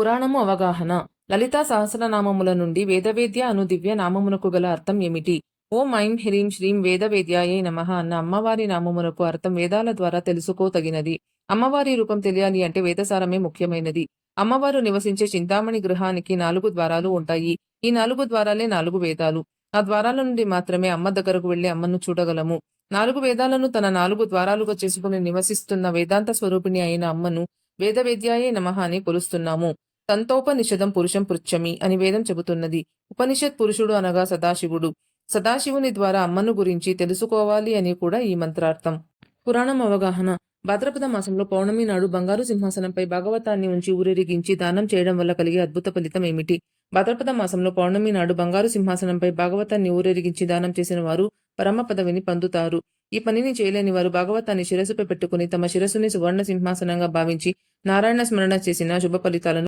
పురాణము అవగాహన. లలితా సహస్రనామముల నుండి వేదవేద్య అను దివ్య నామమునకు గల అర్థం ఏమిటి? ఓం ఐం హ్రీం శ్రీం వేదవేద్యాయై నమః అన్న అమ్మవారి నామమునకు అర్థం వేదాల ద్వారా తెలుసుకోతగినది. అమ్మవారి రూపం తెలియాలి అంటే వేదసారమే ముఖ్యమైనది. అమ్మవారు నివసించే చింతామణి గృహానికి 4 ద్వారాలు ఉంటాయి. ఈ 4 ద్వారాలే 4 వేదాలు. ఆ ద్వారాల నుండి మాత్రమే అమ్మ దగ్గరకు వెళ్లి అమ్మను చూడగలము. 4 వేదాలను తన 4 ద్వారాలుగా చేసుకుని నివసిస్తున్న వేదాంత స్వరూపిణి అయిన అమ్మను వేదవేద్యాయే నమః అని కొలుస్తున్నాము. తంతోపనిషదం పురుషం పృచ్ఛమి అని వేదం చెబుతున్నది. ఉపనిషత్ పురుషుడు అనగా సదాశివుడు. సదాశివుని ద్వారా అమ్మను గురించి తెలుసుకోవాలి అని కూడా ఈ మంత్రార్థం. పురాణం అవగాహన. భాద్రపద మాసంలో పౌర్ణమి నాడు బంగారు సింహాసనంపై భాగవతాన్ని ఉంచి ఊరేగించి దానం చేయడం వల్ల కలిగే అద్భుత ఫలితం ఏమిటి? భాద్రపద మాసంలో పౌర్ణమి నాడు బంగారు సింహాసనంపై భాగవతాన్ని ఊరేగించి దానం చేసిన వారు పరమ పదవిని పొందుతారు. ఈ పనిని చేయలేని వారు భాగవతాన్ని శిరస్సుపై పెట్టుకుని తమ శిరస్సుని సువర్ణ సింహాసనంగా భావించి నారాయణ స్మరణ చేసిన శుభ ఫలితాలను